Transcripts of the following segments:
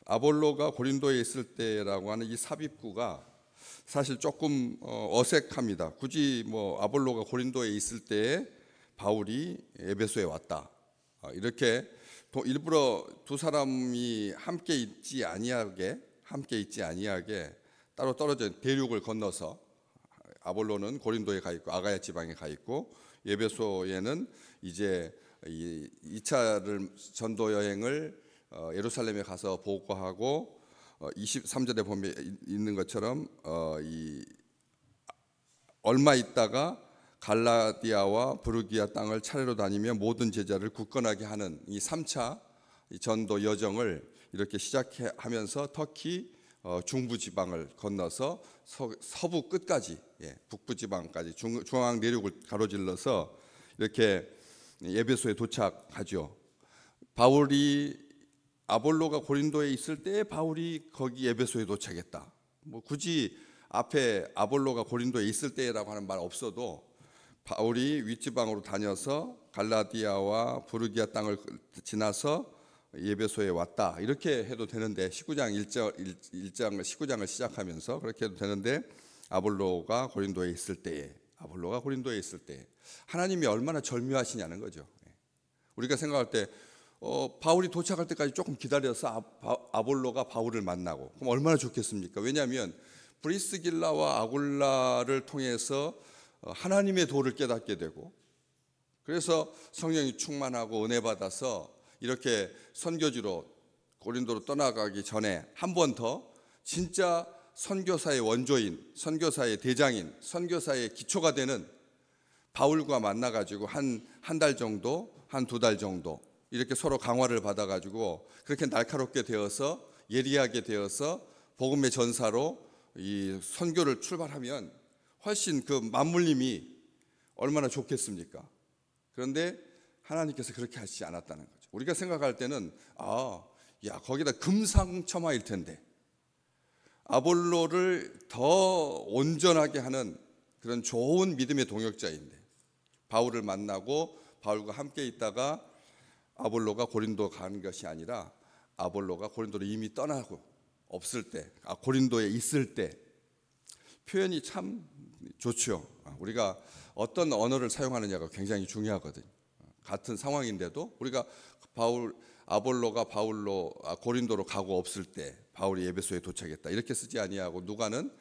아볼로가 고린도에 있을 때라고 하는 이 삽입구가 사실 조금 어색합니다. 굳이 뭐 아볼로가 고린도에 있을 때에 바울이 에베소에 왔다, 이렇게 일부러 두 사람이 함께 있지 아니하게 따로 떨어져 대륙을 건너서, 아볼로는 고린도에 가 있고 아가야 지방에 가 있고, 에베소에는 이제 이 2차 전도 여행을 예루살렘에 가서 보고하고, 23절에 보면 있는 것처럼 얼마 있다가 갈라디아와 부르기아 땅을 차례로 다니며 모든 제자를 굳건하게 하는 이 3차 전도 여정을 이렇게 시작하면서 터키 중부 지방을 건너서 서부 끝까지, 북부 지방까지 중앙 내륙을 가로질러서 이렇게 에베소에 도착하죠. 아볼로가 고린도에 있을 때 바울이 거기 에베소에 도착했다. 뭐 굳이 앞에 아볼로가 고린도에 있을 때라고 하는 말 없어도 바울이 윗지방으로 다녀서 갈라디아와 부르기아 땅을 지나서 에베소에 왔다, 이렇게 해도 되는데, 19장을 시작하면서 그렇게 해도 되는데, 아볼로가 고린도에 있을 때 하나님이 얼마나 절묘하시냐는 거죠. 우리가 생각할 때 바울이 도착할 때까지 조금 기다려서 아볼로가 바울을 만나고, 그럼 얼마나 좋겠습니까? 왜냐하면 브리스길라와 아굴라를 통해서 하나님의 도를 깨닫게 되고, 그래서 성령이 충만하고 은혜 받아서 이렇게 선교지로 고린도로 떠나가기 전에 한 번 더 진짜 선교사의 원조인, 선교사의 대장인, 선교사의 기초가 되는 바울과 만나가지고 한 달 정도, 한 2달 정도 이렇게 서로 강화를 받아가지고 그렇게 날카롭게 되어서, 예리하게 되어서 복음의 전사로 이 선교를 출발하면 훨씬 그 맞물림이 얼마나 좋겠습니까? 그런데 하나님께서 그렇게 하시지 않았다는 거죠. 우리가 생각할 때는 거기다 금상첨화일 텐데, 아볼로를 더 온전하게 하는 그런 좋은 믿음의 동역자인데, 바울을 만나고 바울과 함께 있다가 아볼로가 고린도 간 것이 아니라, 아볼로가 고린도를 이미 떠나고 없을 때, 고린도에 있을 때, 표현이 참 좋죠. 우리가 어떤 언어를 사용하느냐가 굉장히 중요하거든요. 같은 상황인데도 우리가 아볼로가 고린도로 가고 없을 때 바울이 에베소에 도착했다, 이렇게 쓰지 아니하고, 누가는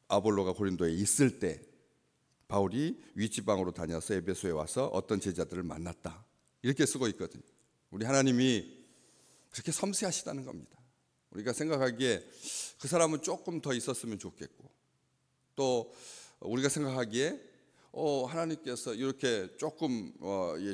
아볼로가 고린도에 있을 때 바울이 윗지방으로 다녀서 에베소에 와서 어떤 제자들을 만났다, 이렇게 쓰고 있거든요. 우리 하나님이 그렇게 섬세하시다는 겁니다. 우리가 생각하기에 그 사람은 조금 더 있었으면 좋겠고, 또 우리가 생각하기에 하나님께서 이렇게 조금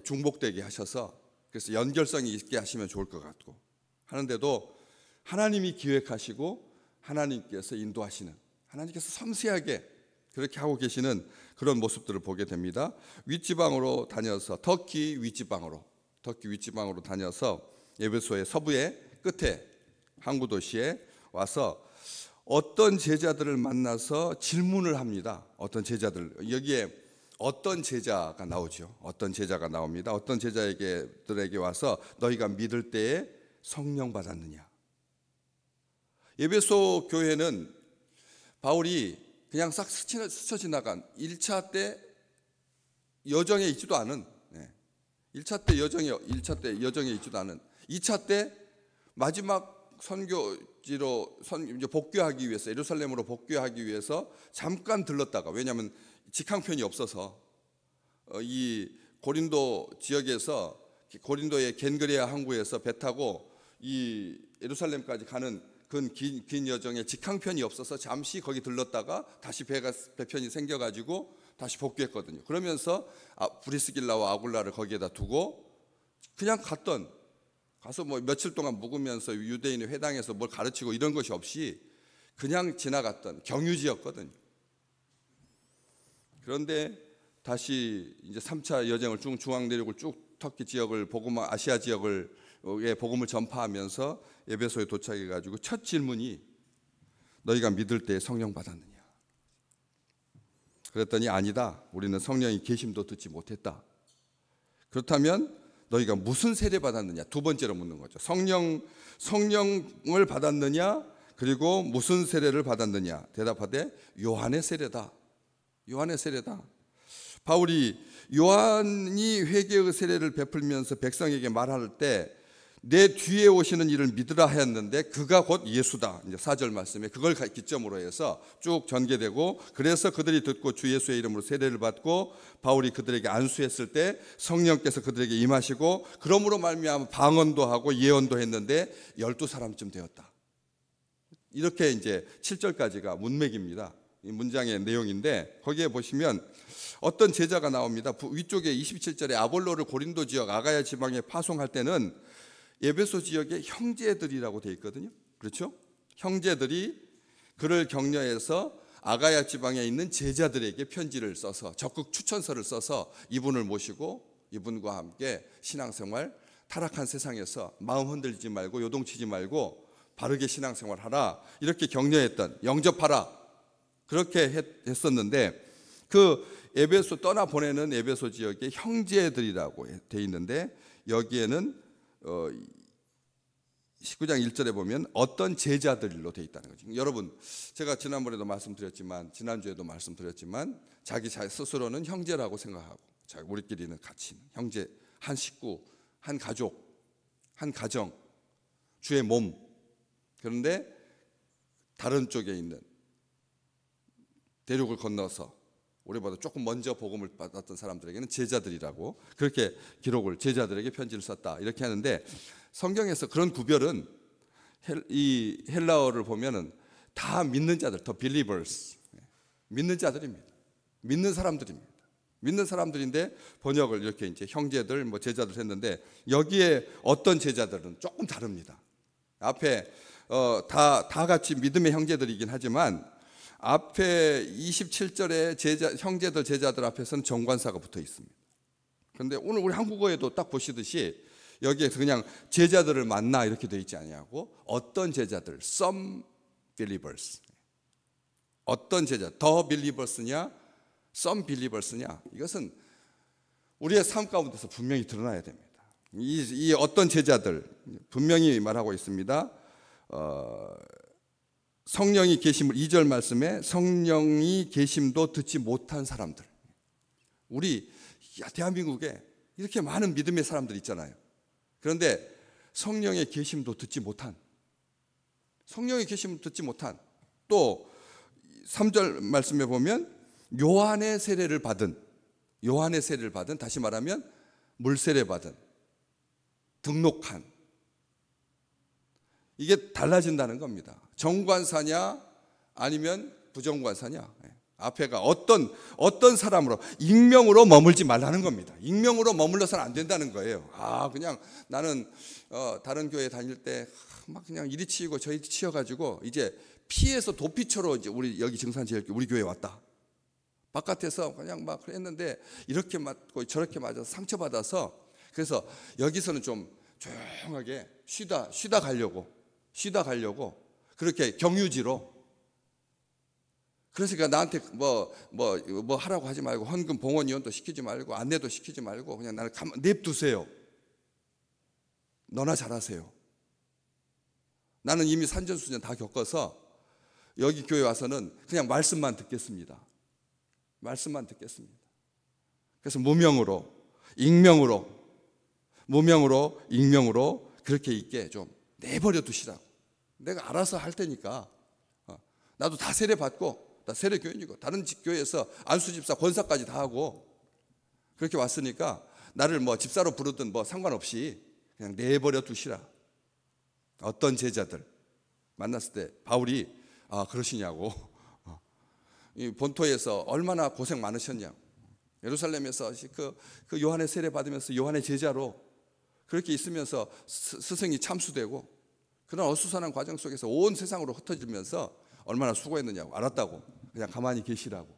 중복되게 하셔서 그래서 연결성이 있게 하시면 좋을 것 같고 하는데도, 하나님이 기획하시고 하나님께서 인도하시는, 하나님께서 섬세하게 그렇게 하고 계시는 그런 모습들을 보게 됩니다. 윗지방으로 다녀서 터키 윗지방으로 다녀서 에베소의 서부의 끝에 항구 도시에 와서 어떤 제자들을 만나서 질문을 합니다. 어떤 제자들, 여기에 어떤 제자가 나오죠. 어떤 제자가 나옵니다. 어떤 제자들에게 와서 너희가 믿을 때에 성령 받았느냐. 에베소 교회는 바울이 그냥 싹 스쳐 지나간 1차 때 여정에 있지도 않은, 1차 때 여정에 있지도 않은, 2차 때 마지막 선교지로 이제 복귀하기 위해서, 예루살렘으로 복귀하기 위해서 잠깐 들렀다가, 왜냐하면 직항편이 없어서 이 고린도 지역에서, 고린도의 겐그레아 항구에서 배 타고 이 예루살렘까지 가는 긴 여정에 직항편이 없어서 잠시 거기 들렀다가 다시 배편이 생겨가지고 다시 복귀했거든요. 그러면서 브리스길라와 아굴라를 거기에다 두고 그냥 가서 뭐 며칠 동안 묵으면서 유대인의 회당에서 뭘 가르치고 이런 것이 없이 그냥 지나갔던 경유지였거든요. 그런데 다시 이제 3차 여정을 중앙 내륙을 쭉 터키 지역을 아시아 지역을 복음을 전파하면서 에베소에 도착해 가지고 첫 질문이 너희가 믿을 때 성령 받았느냐. 그랬더니 아니다. 우리는 성령이 계심도 듣지 못했다. 그렇다면 너희가 무슨 세례 받았느냐? 두 번째로 묻는 거죠. 성령을 받았느냐? 그리고 무슨 세례를 받았느냐? 대답하되 요한의 세례다. 요한의 세례다. 바울이 요한이 회개의 세례를 베풀면서 백성에게 말할 때 내 뒤에 오시는 이를 믿으라 하였는데 그가 곧 예수다. 이제 4절 말씀에 그걸 기점으로 해서 쭉 전개되고, 그래서 그들이 듣고 주 예수의 이름으로 세례를 받고 바울이 그들에게 안수했을 때 성령께서 그들에게 임하시고 그러므로 말미암아 방언도 하고 예언도 했는데 12사람쯤 되었다. 이렇게 이제 7절까지가 문맥입니다. 이 문장의 내용인데 거기에 보시면 어떤 제자가 나옵니다. 위쪽에 27절에 아볼로를 고린도 지역 아가야 지방에 파송할 때는 에베소 지역의 형제들이라고 되어 있거든요. 그렇죠? 형제들이 그를 격려해서 아가야 지방에 있는 제자들에게 편지를 써서 적극 추천서를 써서 이분을 모시고 이분과 함께 신앙생활, 타락한 세상에서 마음 흔들리지 말고 요동치지 말고 바르게 신앙생활 하라, 이렇게 격려했던, 영접하라, 그렇게 했었는데 그 에베소 떠나 보내는 에베소 지역의 형제들이라고 되어 있는데 여기에는 19장 1절에 보면 어떤 제자들로 되어 있다는 거죠. 여러분, 제가 지난번에도 말씀드렸지만 지난주에도 말씀드렸지만 자기 스스로는 형제라고 생각하고 우리끼리는 같이 형제, 한 식구, 한 가족, 한 가정, 주의 몸. 그런데 다른 쪽에 있는 대륙을 건너서 우리보다 조금 먼저 복음을 받았던 사람들에게는 제자들이라고 그렇게 기록을, 제자들에게 편지를 썼다 이렇게 하는데, 성경에서 그런 구별은 이 헬라어를 보면은 다 믿는 자들, 더 believers, 믿는 자들입니다. 믿는 사람들입니다. 믿는 사람들인데 번역을 이렇게 이제 형제들, 뭐 제자들 했는데 여기에 어떤 제자들은 조금 다릅니다. 앞에 다 같이 믿음의 형제들이긴 하지만 앞에 27절에 형제들, 제자들 앞에서는 정관사가 붙어 있습니다. 그런데 오늘 우리 한국어에도 딱 보시듯이 여기에서 그냥 제자들을 만나 이렇게 되어 있지 않냐고, 어떤 제자들, some believers. 어떤 제자, the believers냐, some believers냐, 이것은 우리의 삶 가운데서 분명히 드러나야 됩니다. 이 어떤 제자들 분명히 말하고 있습니다. 성령이 계심을, 2절 말씀에 성령이 계심도 듣지 못한 사람들. 우리 대한민국에 이렇게 많은 믿음의 사람들 있잖아요. 그런데 성령의 계심도 듣지 못한, 성령의 계심을 듣지 못한, 또 3절 말씀에 보면 요한의 세례를 받은, 다시 말하면 물세례 받은, 등록한, 이게 달라진다는 겁니다. 정관사냐 아니면 부정관사냐. 앞에가 어떤 사람으로, 익명으로 머물지 말라는 겁니다. 익명으로 머물러서는 안 된다는 거예요. 그냥 나는 다른 교회 다닐 때 막 그냥 이리 치이고 저리 치여가지고 이제 피해서 도피처로 이제 우리 여기 증산지역교 우리 교회 왔다. 바깥에서 그냥 막 했는데 이렇게 맞고 저렇게 맞아서 상처받아서, 그래서 여기서는 좀 조용하게 쉬다 가려고 그렇게 경유지로. 그러니까 나한테 뭐 하라고 하지 말고, 헌금 봉헌위원도 시키지 말고, 안내도 시키지 말고, 그냥 나를 냅두세요. 너나 잘하세요. 나는 이미 산전수전 다 겪어서 여기 교회 와서는 그냥 말씀만 듣겠습니다. 그래서 무명으로 익명으로 그렇게 있게 좀 내버려 두시라고. 내가 알아서 할 테니까. 나도 다 세례 받고, 나 세례 교인이고, 다른 교회에서 안수집사 권사까지 다 하고 그렇게 왔으니까 나를 뭐 집사로 부르든 뭐 상관없이 그냥 내버려 두시라. 어떤 제자들 만났을 때 바울이 그러시냐고, 이 본토에서 얼마나 고생 많으셨냐고, 예루살렘에서 그 요한의 세례 받으면서 요한의 제자로 그렇게 있으면서 스승이 참수되고 그런 어수선한 과정 속에서 온 세상으로 흩어지면서 얼마나 수고했느냐고, 알았다고 그냥 가만히 계시라고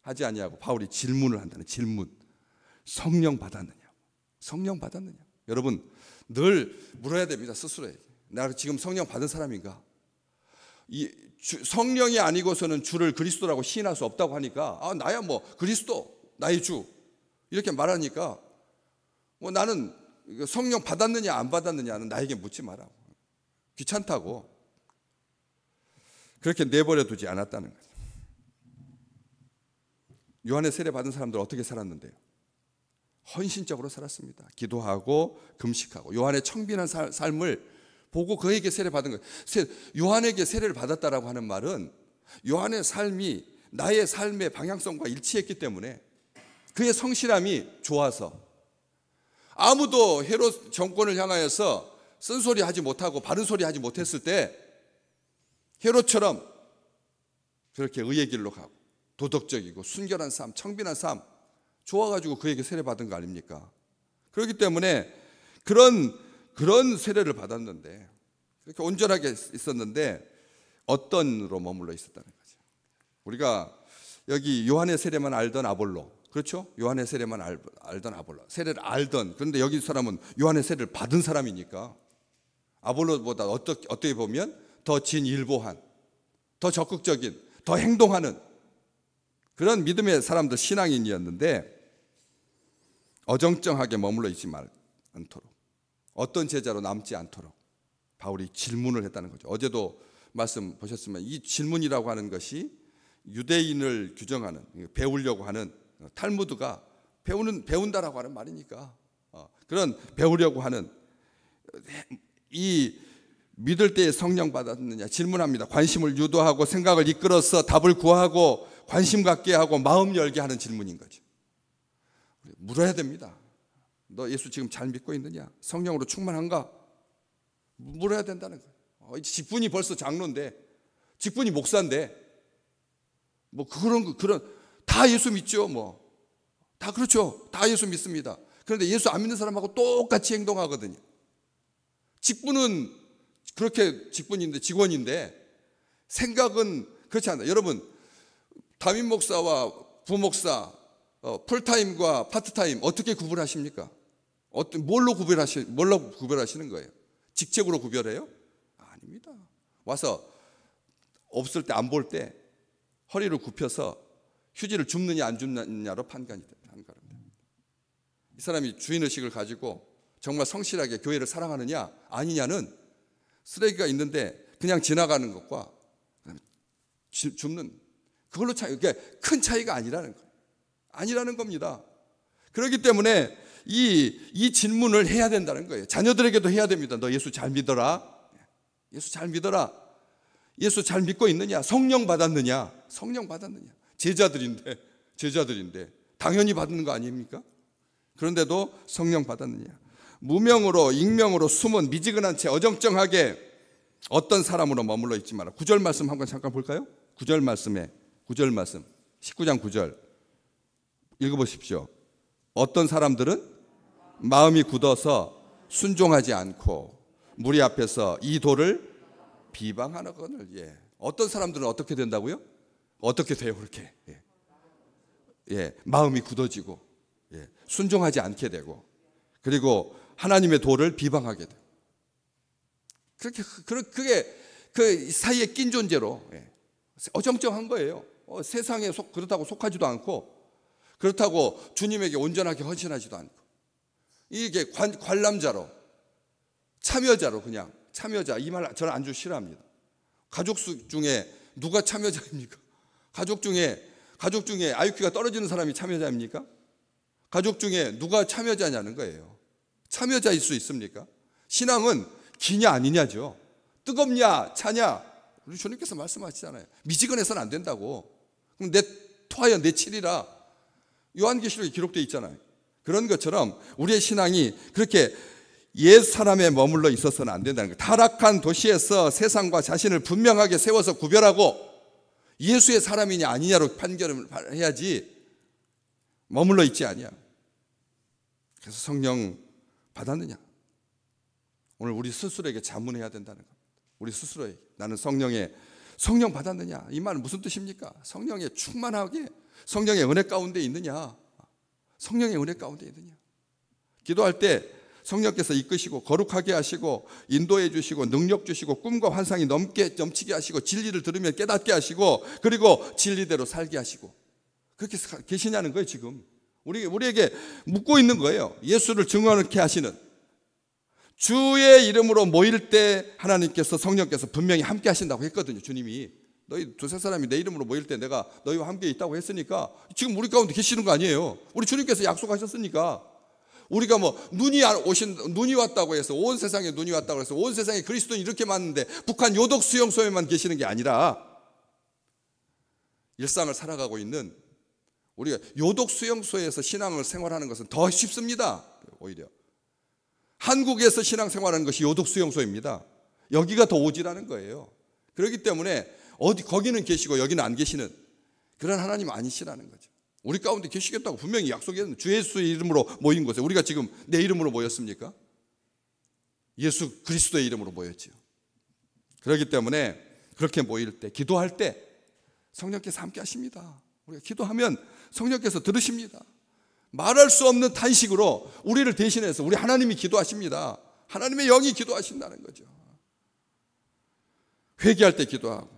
하지 아니하고 바울이 질문을 한다는, 질문. 성령 받았느냐? 여러분 늘 물어야 됩니다. 스스로에게. 나 지금 성령 받은 사람인가? 성령이 아니고서는 주를 그리스도라고 시인할 수 없다고 하니까 나야 뭐 그리스도, 나의 주 이렇게 말하니까 나는 성령 받았느냐 안 받았느냐는 나에게 묻지 마라. 귀찮다고. 그렇게 내버려 두지 않았다는 거죠. 요한의 세례 받은 사람들 어떻게 살았는데요? 헌신적으로 살았습니다. 기도하고 금식하고 요한의 청빈한 삶을 보고 그에게 세례 받은 거예요. 요한에게 세례를 받았다라고 하는 말은 요한의 삶이 나의 삶의 방향성과 일치했기 때문에 그의 성실함이 좋아서 아무도 헤롯 정권을 향하여서 쓴소리 하지 못하고 바른 소리 하지 못했을 때 헤롯처럼 그렇게 의의 길로 가고 도덕적이고 순결한 삶, 청빈한 삶 좋아가지고 그에게 세례 받은 거 아닙니까? 그렇기 때문에 그런 세례를 받았는데 그렇게 온전하게 있었는데 어떤으로 머물러 있었다는 거죠. 우리가 여기 요한의 세례만 알던 아볼로, 그렇죠? 요한의 세례만 알던 아볼로, 세례를 알던, 그런데 여기 사람은 요한의 세례를 받은 사람이니까 아볼로보다 어떻게 보면 더 진일보한, 더 적극적인, 더 행동하는 그런 믿음의 사람들, 신앙인이었는데 어정쩡하게 머물러 있지 않도록, 어떤 제자로 남지 않도록 바울이 질문을 했다는 거죠. 어제도 말씀 보셨으면 이 질문이라고 하는 것이 유대인을 규정하는, 배우려고 하는, 탈무드가 배운다라고 하는 말이니까 그런 배우려고 하는, 이 믿을 때에 성령 받았느냐 질문합니다. 관심을 유도하고 생각을 이끌어서 답을 구하고 관심 갖게 하고 마음 열게 하는 질문인 거죠. 물어야 됩니다. 너 예수 지금 잘 믿고 있느냐? 성령으로 충만한가? 물어야 된다는 거예요. 직분이 벌써 장로인데, 직분이 목사인데, 뭐 그런 다 예수 믿죠. 뭐 다 그렇죠. 다 예수 믿습니다. 그런데 예수 안 믿는 사람하고 똑같이 행동하거든요. 직분은 그렇게 직분인데, 직원인데 생각은 그렇지 않아요. 여러분, 담임 목사와 부목사, 풀타임과 파트타임 어떻게 구분하십니까? 뭘로 구별하시는 거예요? 직책으로 구별해요? 아닙니다. 와서 없을 때, 안 볼 때 허리를 굽혀서 휴지를 줍느냐 안 줍느냐로 판가는 겁니다. 이 사람이 주인의식을 가지고 정말 성실하게 교회를 사랑하느냐 아니냐는 쓰레기가 있는데 그냥 지나가는 것과 줍는 그걸로 그게 큰 차이가 아니라는 겁니다. 그렇기 때문에 이 질문을 해야 된다는 거예요. 자녀들에게도 해야 됩니다. 너 예수 잘 믿어라. 예수 잘 믿어라. 예수 잘 믿고 있느냐? 성령 받았느냐? 성령 받았느냐? 제자들인데 당연히 받는 거 아닙니까? 그런데도 성령 받았느냐? 무명으로 익명으로 숨은 미지근한 채 어정쩡하게 어떤 사람으로 머물러 있지 마라. 9절 말씀 한번 잠깐 볼까요? 9절 말씀 19장 9절 읽어보십시오. 어떤 사람들은 마음이 굳어서 순종하지 않고 무리 앞에서 이 도를 비방하거늘. 어떤 사람들은 어떻게 된다고요? 어떻게 돼요? 그렇게 마음이 굳어지고 순종하지 않게 되고 그리고 하나님의 도를 비방하게 돼요. 그게 그 사이에 낀 존재로 어정쩡한 거예요. 세상에 그렇다고 속하지도 않고 그렇다고 주님에게 온전하게 헌신하지도 않고 이게 관람자로 참여자로 그냥 참여자, 이 말 저는 아주 싫어합니다. 가족 중에 누가 참여자입니까? 가족 중에 IQ가 떨어지는 사람이 참여자입니까? 가족 중에 누가 참여자냐는 거예요. 참여자일 수 있습니까? 신앙은 기냐 아니냐죠. 뜨겁냐 차냐. 우리 주님께서 말씀하시잖아요. 미지근해서는 안 된다고. 그럼 내 토하여 내 치리라. 요한계시록에 기록되어 있잖아요. 그런 것처럼 우리의 신앙이 그렇게 옛 사람에 머물러 있어서는 안 된다는 거예요. 타락한 도시에서 세상과 자신을 분명하게 세워서 구별하고 예수의 사람이냐 아니냐로 판결을 해야지 머물러 있지 아니야. 그래서 성령 받았느냐? 오늘 우리 스스로에게 자문해야 된다는 겁니다. 우리 스스로에게 나는 성령 받았느냐? 이 말은 무슨 뜻입니까? 성령에 충만하게 성령의 은혜 가운데 있느냐? 성령의 은혜 가운데 있느냐? 기도할 때 성령께서 이끄시고 거룩하게 하시고 인도해 주시고 능력 주시고 꿈과 환상이 넘치게 하시고 진리를 들으면 깨닫게 하시고 그리고 진리대로 살게 하시고 그렇게 계시냐는 거예요. 지금 우리에게 묻고 있는 거예요. 예수를 증언하게 하시는 주의 이름으로 모일 때 하나님께서 성령께서 분명히 함께 하신다고 했거든요. 주님이 너희 두세 사람이 내 이름으로 모일 때 내가 너희와 함께 있다고 했으니까 지금 우리 가운데 계시는 거 아니에요. 우리 주님께서 약속하셨으니까. 우리가 뭐 눈이 왔다고 해서 온 세상에 눈이 왔다고 해서 온 세상에 그리스도인이 이렇게 많은데 북한 요독 수용소에만 계시는 게 아니라 일상을 살아가고 있는 우리가 요독 수용소에서 신앙을 생활하는 것은 더 쉽습니다. 오히려 한국에서 신앙 생활하는 것이 요독 수용소입니다. 여기가 더 오지라는 거예요. 그렇기 때문에 거기는 계시고 여기는 안 계시는 그런 하나님 아니시라는 거죠. 우리 가운데 계시겠다고 분명히 약속했는데 주 예수의 이름으로 모인 곳에 우리가 지금 내 이름으로 모였습니까? 예수 그리스도의 이름으로 모였지요. 그렇기 때문에 그렇게 모일 때 기도할 때 성령께서 함께 하십니다. 우리가 기도하면 성령께서 들으십니다. 말할 수 없는 탄식으로 우리를 대신해서 우리 하나님이 기도하십니다. 하나님의 영이 기도하신다는 거죠. 회개할 때 기도하고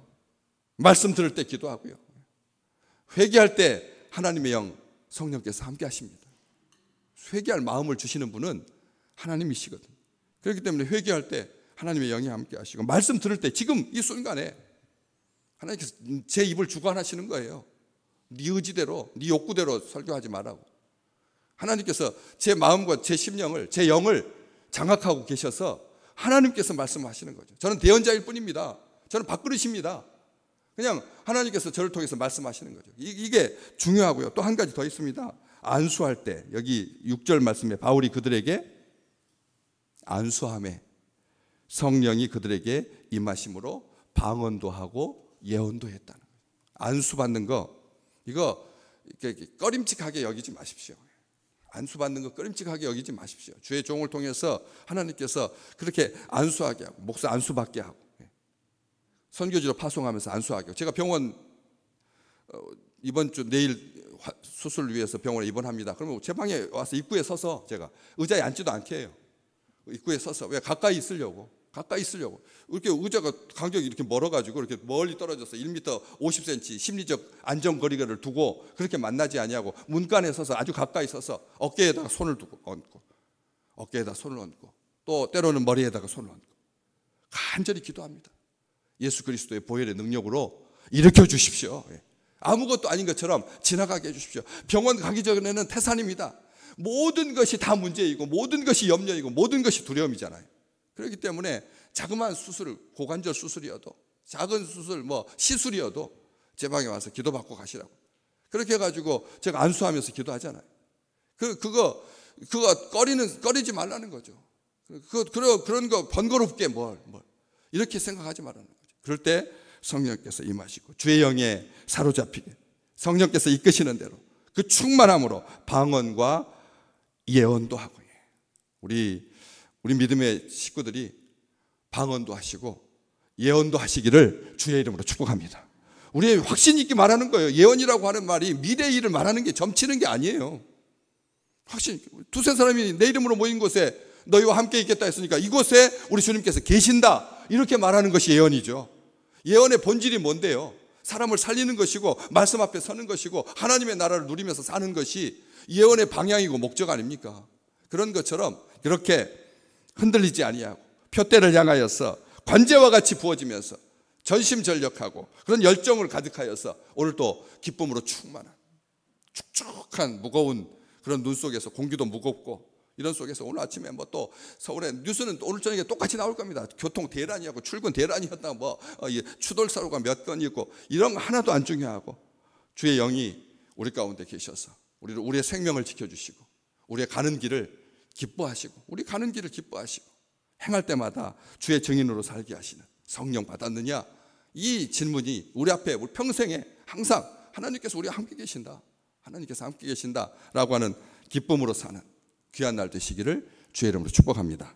말씀 들을 때 기도하고요. 회개할 때 하나님의 영 성령께서 함께 하십니다. 회개할 마음을 주시는 분은 하나님이시거든요. 그렇기 때문에 회개할 때 하나님의 영이 함께 하시고 말씀 들을 때 지금 이 순간에 하나님께서 제 입을 주관하시는 거예요. 네 의지대로 네 욕구대로 설교하지 말라고. 하나님께서 제 마음과 제 심령을 제 영을 장악하고 계셔서 하나님께서 말씀하시는 거죠. 저는 대언자일 뿐입니다. 저는 밥그릇입니다. 그냥 하나님께서 저를 통해서 말씀하시는 거죠. 이게 중요하고요. 또 한 가지 더 있습니다. 안수할 때 여기 6절 말씀에 바울이 그들에게 안수함에 성령이 그들에게 임하심으로 방언도 하고 예언도 했다는 거예요. 안수받는 거 이거 이렇게 꺼림칙하게 여기지 마십시오. 안수받는 거 꺼림칙하게 여기지 마십시오. 주의 종을 통해서 하나님께서 그렇게 안수하게 하고 목사 안수받게 하고 선교지로 파송하면서 안수하게 하고 제가 병원 이번 주 내일 수술을 위해서 병원에 입원합니다. 그러면 제 방에 와서 입구에 서서 제가 의자에 앉지도 않게 해요. 입구에 서서 왜 가까이 있으려고 이렇게 의자가 간격이 이렇게 멀어가지고 이렇게 멀리 떨어져서 1m 50cm 심리적 안전거리를 두고 그렇게 만나지 아니하고 문간에 서서 아주 가까이 서서 어깨에다가 손을 두고 얹고 어깨에다 손을 얹고 또 때로는 머리에다가 손을 얹고 간절히 기도합니다. 예수 그리스도의 보혈의 능력으로 일으켜 주십시오. 아무것도 아닌 것처럼 지나가게 해주십시오. 병원 가기 전에는 태산입니다. 모든 것이 다 문제이고 모든 것이 염려이고 모든 것이 두려움이잖아요. 그렇기 때문에 자그마한 수술, 고관절 수술이어도 작은 수술, 뭐 시술이어도 제 방에 와서 기도받고 가시라고. 그렇게 해가지고 제가 안수하면서 기도하잖아요. 그거 꺼리지 말라는 거죠. 그런 거 번거롭게 뭘 이렇게 생각하지 말라는 거죠. 그럴 때 성령께서 임하시고 주의 영에 사로잡히게 성령께서 이끄시는 대로 그 충만함으로 방언과 예언도 하고 우리 믿음의 식구들이 방언도 하시고 예언도 하시기를 주의 이름으로 축복합니다. 우리의 확신 있게 말하는 거예요. 예언이라고 하는 말이 미래의 일을 말하는 게 점치는 게 아니에요. 확신 있게. 두세 사람이 내 이름으로 모인 곳에 너희와 함께 있겠다 했으니까 이곳에 우리 주님께서 계신다 이렇게 말하는 것이 예언이죠. 예언의 본질이 뭔데요? 사람을 살리는 것이고 말씀 앞에 서는 것이고 하나님의 나라를 누리면서 사는 것이 예언의 방향이고 목적 아닙니까? 그런 것처럼 그렇게 흔들리지 아니하고 표대를 향하여서 관제와 같이 부어지면서 전심전력하고 그런 열정을 가득하여서 오늘도 기쁨으로 충만한 축축한 무거운 그런 눈 속에서 공기도 무겁고 이런 속에서 오늘 아침에 뭐 또 서울에 뉴스는 오늘 저녁에 똑같이 나올 겁니다. 교통 대란이었고 출근 대란이었다 뭐 추돌사고가 몇 건이고 이런 거 하나도 안 중요하고 주의 영이 우리 가운데 계셔서 우리의 생명을 지켜주시고 우리의 가는 길을 기뻐하시고 우리 가는 길을 기뻐하시고 행할 때마다 주의 증인으로 살게 하시는 성령 받았느냐? 이 질문이 우리 앞에 우리 평생에 항상 하나님께서 우리와 함께 계신다. 하나님께서 함께 계신다라고 하는 기쁨으로 사는 귀한 날 되시기를 주의 이름으로 축복합니다.